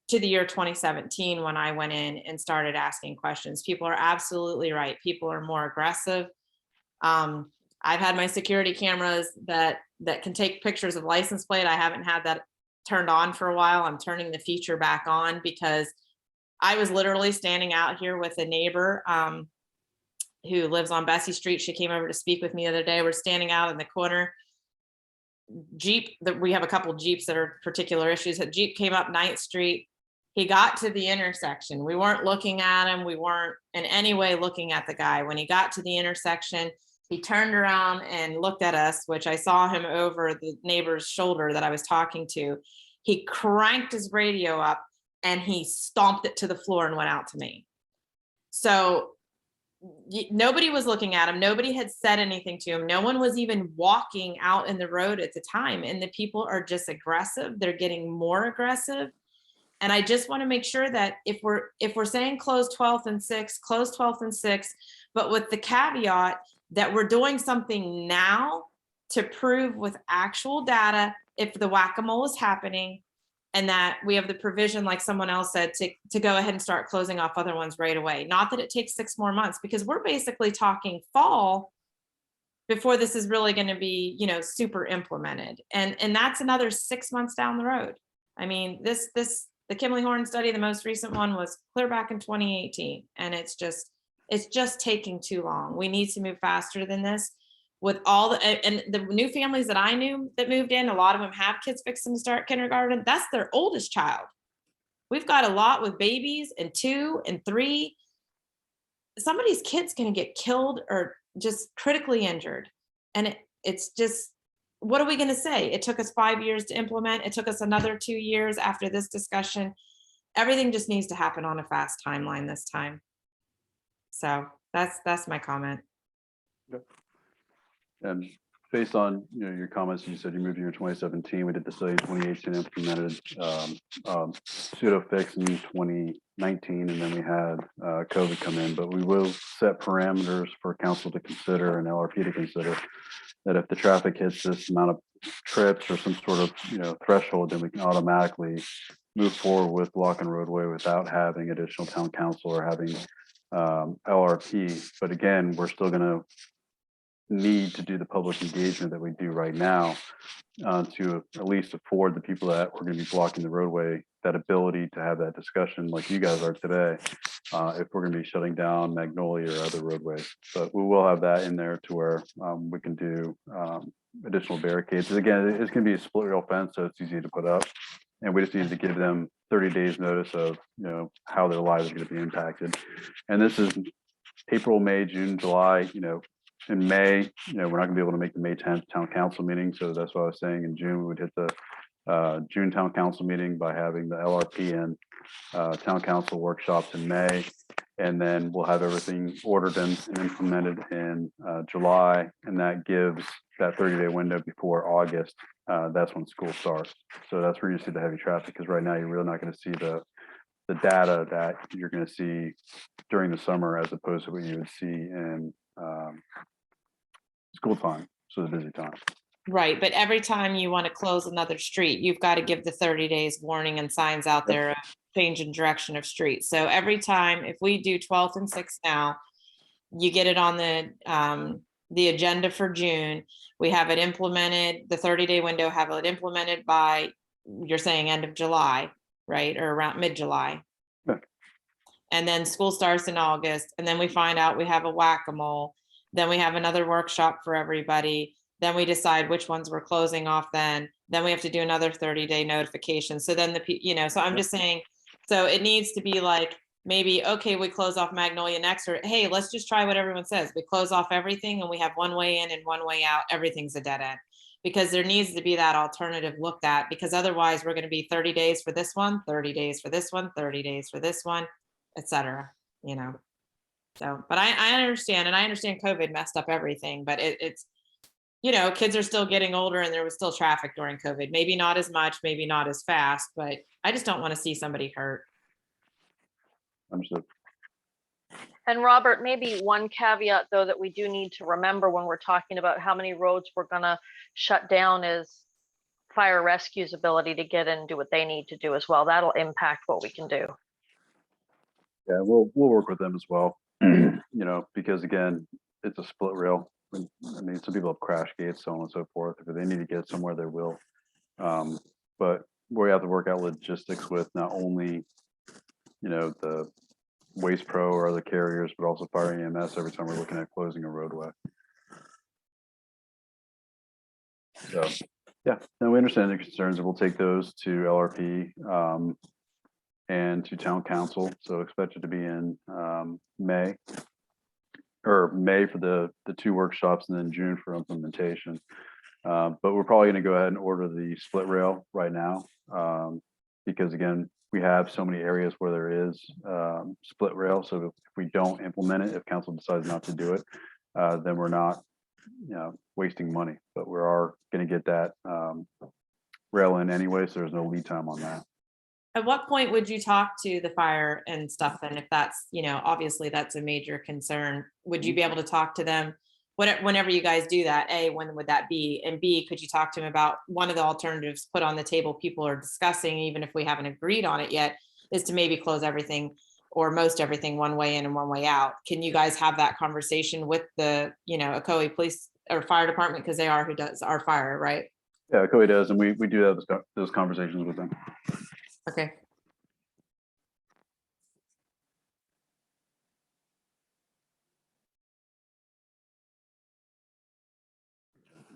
to the year 2017 when I went in and started asking questions. People are absolutely right. People are more aggressive. I've had my security cameras that can take pictures of license plate. I haven't had that turned on for a while. I'm turning the feature back on because I was literally standing out here with a neighbor who lives on Bessie Street. She came over to speak with me the other day. We're standing out in the corner. We have a couple of Jeeps that are particular issues. A Jeep came up 9th Street. He got to the intersection. We weren't looking at him. We weren't in any way looking at the guy. When he got to the intersection, he turned around and looked at us, which I saw him over the neighbor's shoulder that I was talking to. He cranked his radio up and he stomped it to the floor and went out to me. So nobody was looking at him. Nobody had said anything to him. No one was even walking out in the road at the time. And the people are just aggressive. They're getting more aggressive. And I just want to make sure that if we're saying close 12th and 6th, close 12th and 6th, but with the caveat that we're doing something now to prove with actual data if the whack-a-mole is happening, and that we have the provision, like someone else said, to go ahead and start closing off other ones right away. Not that it takes 6 more months, because we're basically talking fall before this is really going to be, you know, super implemented. And that's another 6 months down the road. I mean, the Kimley Horn study, the most recent one, was clear back in 2018. And it's just taking too long. We need to move faster than this. With all and the new families that I knew that moved in, a lot of them have kids fixing to start kindergarten. That's their oldest child. We've got a lot with babies and 2 and 3. Somebody's kid's going to get killed or just critically injured. And it's just, what are we going to say? It took us 5 years to implement. It took us another 2 years after this discussion. Everything just needs to happen on a fast timeline this time. So that's my comment. And based on, you know, your comments, you said you moved here in 2017. We did the study in 2018, implemented pseudo fix in 2019, and then we had COVID come in. But we will set parameters for council to consider and LRP to consider, that if the traffic hits this amount of trips or some sort of, you know, threshold, then we can automatically move forward with blocking roadway without having additional town council or having LRP. But again, we're still going to need to do the public engagement that we do right now to at least afford the people that we're going to be blocking the roadway that ability to have that discussion like you guys are today, if we're going to be shutting down Magnolia or other roadways. But we will have that in there to where we can do additional barricades. Again, it's going to be a split rail fence, so it's easy to put up, and we just need to give them 30 days notice of, you know, how their lives are going to be impacted. And this is April, May, June, July. You know, in May, you know, we're not gonna be able to make the May 10th town council meeting. So that's what I was saying. In June, we would hit the June town council meeting by having the LRP and town council workshops in May. And then we'll have everything ordered and implemented in July. And that gives that 30-day window before August. That's when school starts. So that's where you see the heavy traffic, because right now you're really not gonna see the data that you're gonna see during the summer, as opposed to what you would see in school time, so the busy time. Right, but every time you want to close another street, you've got to give the 30 days warning and signs out there of change in direction of streets. So every time, if we do 12th and 6th now, you get it on the agenda for June. We have it implemented, the 30-day window, have it implemented by, you're saying end of July, right? Or around mid-July. Yeah. And then school starts in August, and then we find out we have a whack-a-mole. Then we have another workshop for everybody. Then we decide which ones we're closing off then. Then we have to do another 30-day notification. So then so I'm just saying, so it needs to be like, maybe, okay, we close off Magnolia next, or hey, let's just try what everyone says. We close off everything and we have one way in and one way out. Everything's a dead end. Because there needs to be that alternative looked at, because otherwise we're going to be 30 days for this one, 30 days for this one, 30 days for this one, etc. So, but I understand, and I understand COVID messed up everything, but it's, kids are still getting older and there was still traffic during COVID. Maybe not as much, maybe not as fast, but I just don't want to see somebody hurt. Understood. And Robert, maybe one caveat though that we do need to remember when we're talking about how many roads we're gonna shut down is fire rescue's ability to get in and do what they need to do as well. That'll impact what we can do. Yeah, we'll work with them as well. Because again, it's a split rail. I mean, some people have crash gates, so on and so forth. If they need to get somewhere, they will. But we have to work out logistics with not only, the Waste Pro or other carriers, but also Fire EMS every time we're looking at closing a roadway. So, yeah, no, we understand the concerns, and we'll take those to LRP and to Town Council. So expected to be in May for the 2 workshops, and then June for implementation. But we're probably going to go ahead and order the split rail right now, because again, we have so many areas where there is split rail. So if we don't implement it, if council decides not to do it, then we're not, wasting money. But we are going to get that rail in anyway, so there's no lead time on that. At what point would you talk to the fire and stuff then, if that's, obviously that's a major concern? Would you be able to talk to them whenever you guys do that? A, when would that be? And B, could you talk to them about one of the alternatives put on the table people are discussing, even if we haven't agreed on it yet, is to maybe close everything or most everything one way in and one way out? Can you guys have that conversation with the, Ocoee Police or Fire Department, because they are who does our fire, right? Yeah, Ocoee does, and we do have those conversations with them. Okay.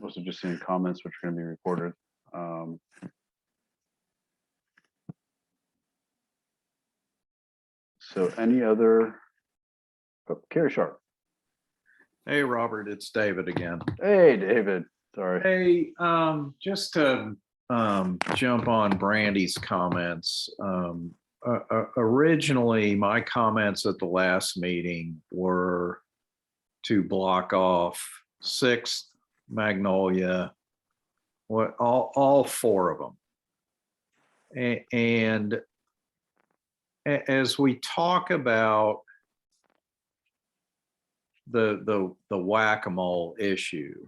Also just seeing comments which are going to be recorded. So any other, Carrie Sharp. Hey, Robert, it's David again. Hey, David, sorry. Hey, just to jump on Brandy's comments. Originally, my comments at the last meeting were to block off 6th, Magnolia, all 4 of them. And as we talk about the whack-a-mole issue,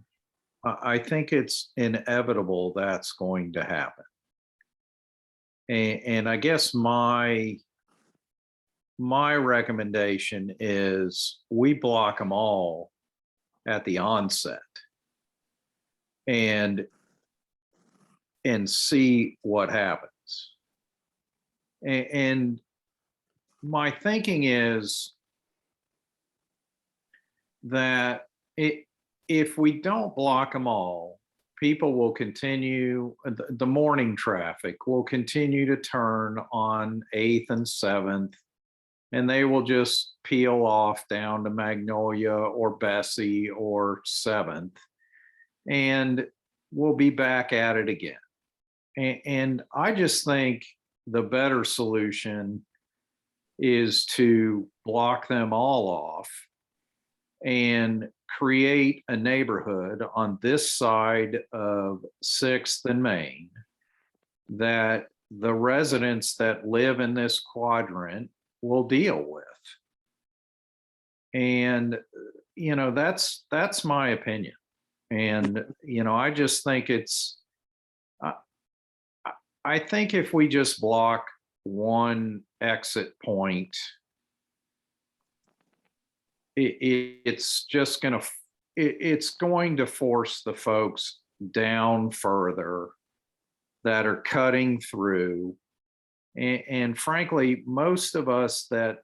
I think it's inevitable that's going to happen. And I guess my recommendation is we block them all at the onset and see what happens. And my thinking is that if we don't block them all, people will continue, the morning traffic will continue to turn on 8th and 7th, and they will just peel off down to Magnolia or Bessie or 7th, and we'll be back at it again. And I just think the better solution is to block them all off and create a neighborhood on this side of 6th and Main that the residents that live in this quadrant will deal with. And, that's my opinion. And, I just think I think if we just block one exit point, it's going to force the folks down further that are cutting through. And frankly, most of us that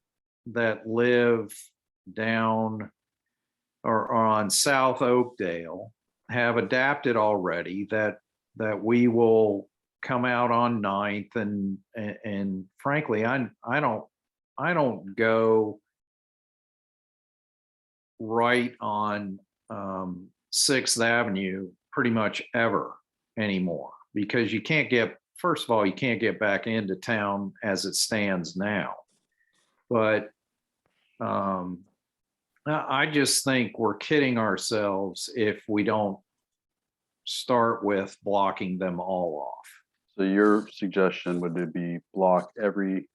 live down or on South Oakdale have adapted already that that we will come out on 9th and frankly, I don't go right on 6th Avenue pretty much ever anymore, because you can't get, first of all, you can't get back into town as it stands now. But I just think we're kidding ourselves if we don't start with blocking them all off. So your suggestion would be block every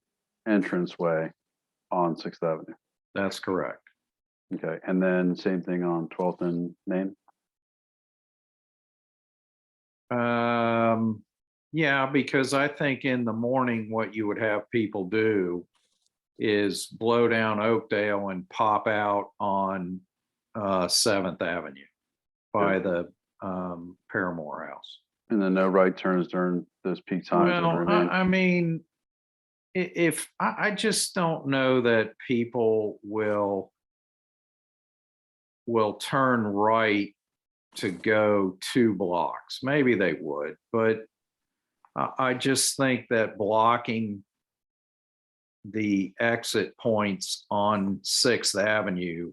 entranceway on 6th Avenue. That's correct. Okay, and then same thing on 12th and Main? Yeah, because I think in the morning, what you would have people do is blow down Oakdale and pop out on 7th Avenue by the Paramore House. And then no right turns during those peak times. would Well, remain? I mean, if I just don't know that people will turn right to go 2 blocks. Maybe they would, but I just think that blocking the exit points on 6th Avenue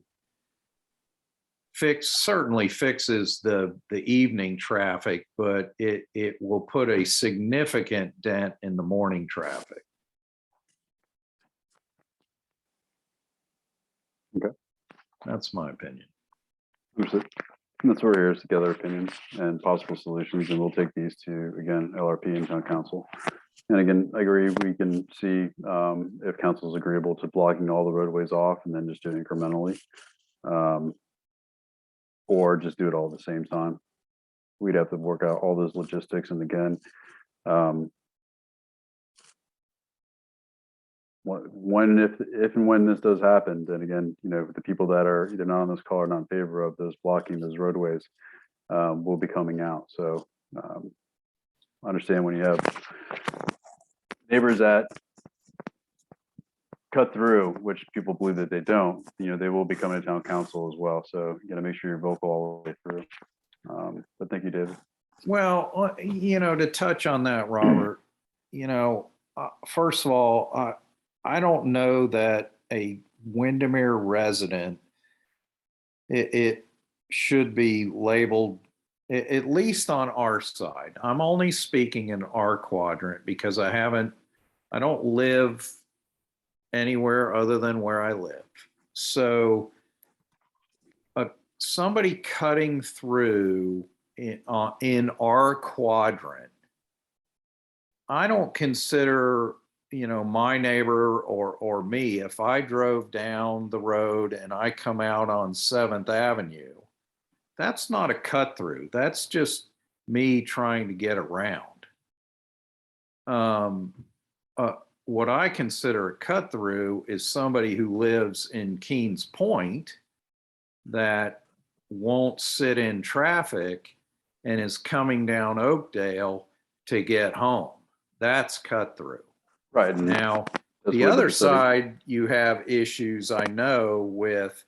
certainly fixes the evening traffic, but it will put a significant dent in the morning traffic. Okay. That's my opinion. Understood. And that's what we're here is to gather opinions and possible solutions, and we'll take these to, again, LRP and town council. And again, I agree, we can see if council is agreeable to blocking all the roadways off and then just do it incrementally. Or just do it all at the same time. We'd have to work out all those logistics, and again, if and when this does happen, then again, you know, the people that are either not on this call or not in favor of those blocking those roadways will be coming out. So understand when you have neighbors that cut through, which people believe that they don't, you know, they will be coming to town council as well. So you got to make sure you're vocal all the way through. But thank you, David. Well, you know, to touch on that, Robert, you know, first of all, I don't know that a Windermere resident, it should be labeled, at least on our side. I'm only speaking in our quadrant because I don't live anywhere other than where I live. So somebody cutting through in our quadrant, I don't consider, you know, my neighbor or me, if I drove down the road and I come out on 7th Avenue, that's not a cut through. That's just me trying to get around. What I consider a cut through is somebody who lives in Keens Point that won't sit in traffic and is coming down Oakdale to get home. That's cut through. Right. Now, the other side, you have issues, I know, with,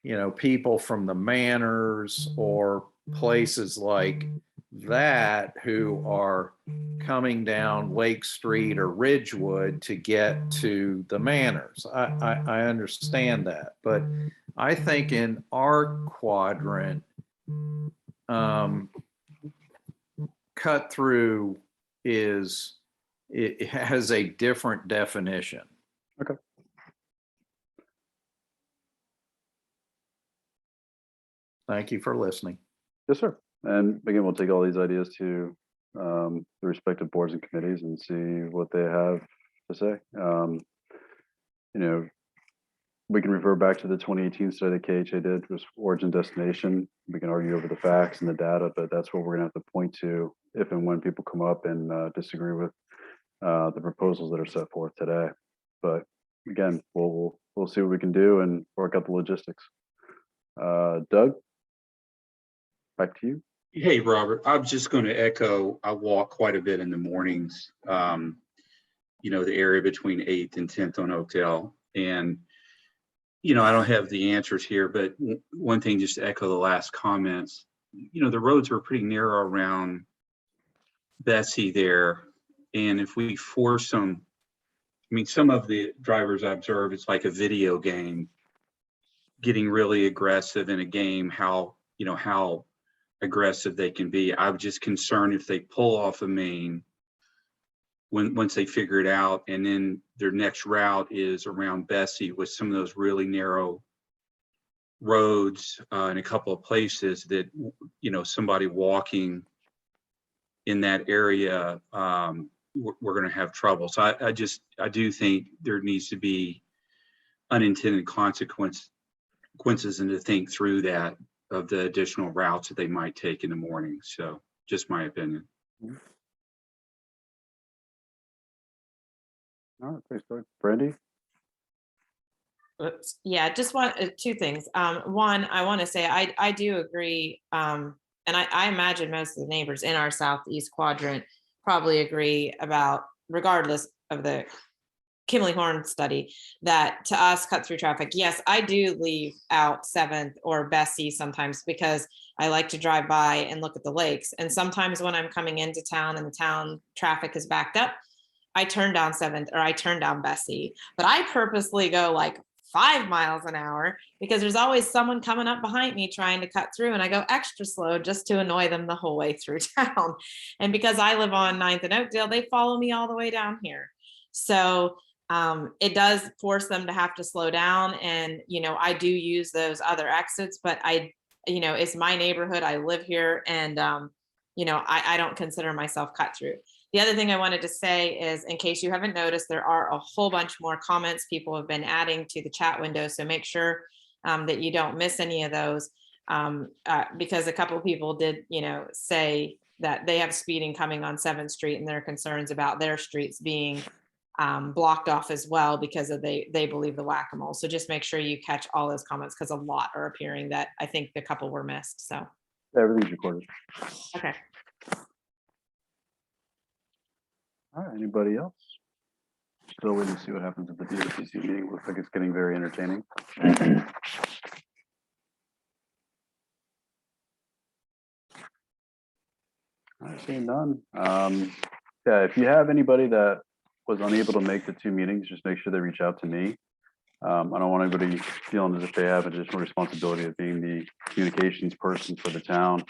you know, people from the Manors or places like that who are coming down Lake Street or Ridgewood to get to the Manors. I understand that, but I think in our quadrant, cut through it has a different definition. Okay. Thank you for listening. Yes, sir. And again, we'll take all these ideas to the respective boards and committees and see what they have to say. You know, we can refer back to the 2018 study that KHA did, was origin destination. We can argue over the facts and the data, but that's what we're gonna have to point to if and when people come up and disagree with the proposals that are set forth today. But again, we'll see what we can do and work out the logistics. Doug, back to you. Hey, Robert, I was just going to echo, I walk quite a bit in the mornings, you know, the area between 8th and 10th on Oakdale. And, you know, I don't have the answers here, but one thing, just to echo the last comments, you know, the roads were pretty narrow around Bessie there. And if we force them, I mean, some of the drivers I observe, it's like a video game, getting really aggressive in a game, how aggressive they can be. I was just concerned if they pull off a main once they figure it out, and then their next route is around Bessie with some of those really narrow roads in a couple of places that, somebody walking in that area, we're going to have trouble. So I do think there needs to be unintended consequences and to think through that of the additional routes that they might take in the morning. So just my opinion. All right, thanks, Doug. Brandy? Oops. Yeah, just want two things. One, I want to say I do agree, and I imagine most of the neighbors in our southeast quadrant probably agree about, regardless of the Kimley Horn study, that to us cut through traffic. Yes, I do leave out 7th or Bessie sometimes because I like to drive by and look at the lakes. And sometimes when I'm coming into town and the town traffic is backed up, I turn down 7th or I turn down Bessie. But I purposely go like 5 miles an hour because there's always someone coming up behind me trying to cut through, and I go extra slow just to annoy them the whole way through town. And because I live on 9th and Oakdale, they follow me all the way down here. So it does force them to have to slow down. And, I do use those other exits, but it's my neighborhood. I live here, and, I don't consider myself cut through. The other thing I wanted to say is, in case you haven't noticed, there are a whole bunch more comments people have been adding to the chat window. So make sure that you don't miss any of those, because a couple of people did, say that they have speeding coming on 7th Street and their concerns about their streets being blocked off as well because of they believe the whack-a-mole. So just make sure you catch all those comments, because a lot are appearing that I think the couple were missed. So Everything's recorded. okay. All right, anybody else? Still waiting to see what happens at the DOCC meeting. Looks like it's getting very entertaining. I see none. Yeah, if you have anybody that was unable to make the 2 meetings, just make sure they reach out to me. I don't want anybody feeling as if they have additional responsibility of being the communications person for the town.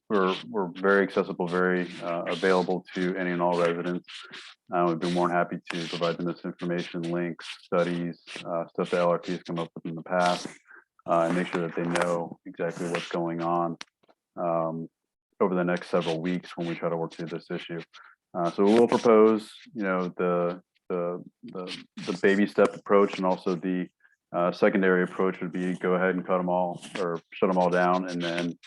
We're very accessible, very available to any and all residents. We'd be more than happy to provide them this information, links, studies, stuff that LRP has come up with in the past, and make sure that they know exactly what's going on over the next several weeks when we try to work through this issue. So we'll propose, the baby step approach, and also the secondary approach would be go ahead and cut them all or shut them all down, and then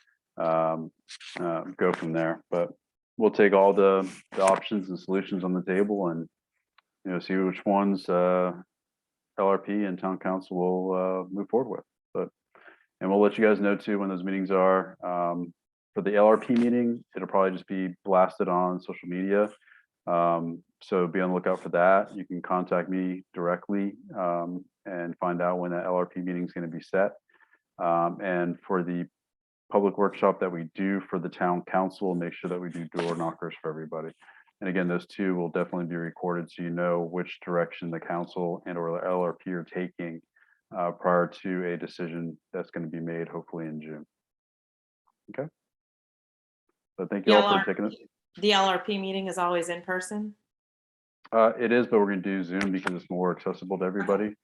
go from there. But we'll take all the options and solutions on the table, and see which ones LRP and town council will move forward with. And we'll let you guys know too when those meetings are. For the LRP meeting, it'll probably just be blasted on social media. So be on the lookout for that. You can contact me directly and find out when that LRP meeting is going to be set. And for the public workshop that we do for the town council, make sure that we do door knockers for everybody. And again, those 2 will definitely be recorded, so you know which direction the council and or the LRP are taking prior to a decision that's going to be made hopefully in June. Okay. So thank you all for taking it. The LRP meeting is always in person? It is, but we're going to do Zoom because it's more accessible to everybody.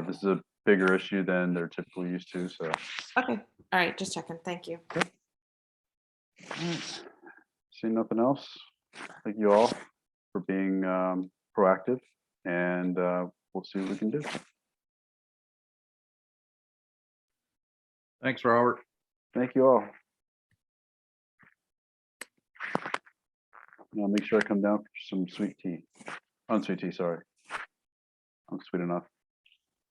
This is a bigger issue than they're typically used to. So. Okay. All right. Just checking. Thank you. Okay. All right. See nothing else. Thank you all for being proactive, and we'll see what we can do. Thanks, Robert. Thank you all. I'll make sure I come down for some sweet tea. Unsweet tea, sorry. I'm sweet enough.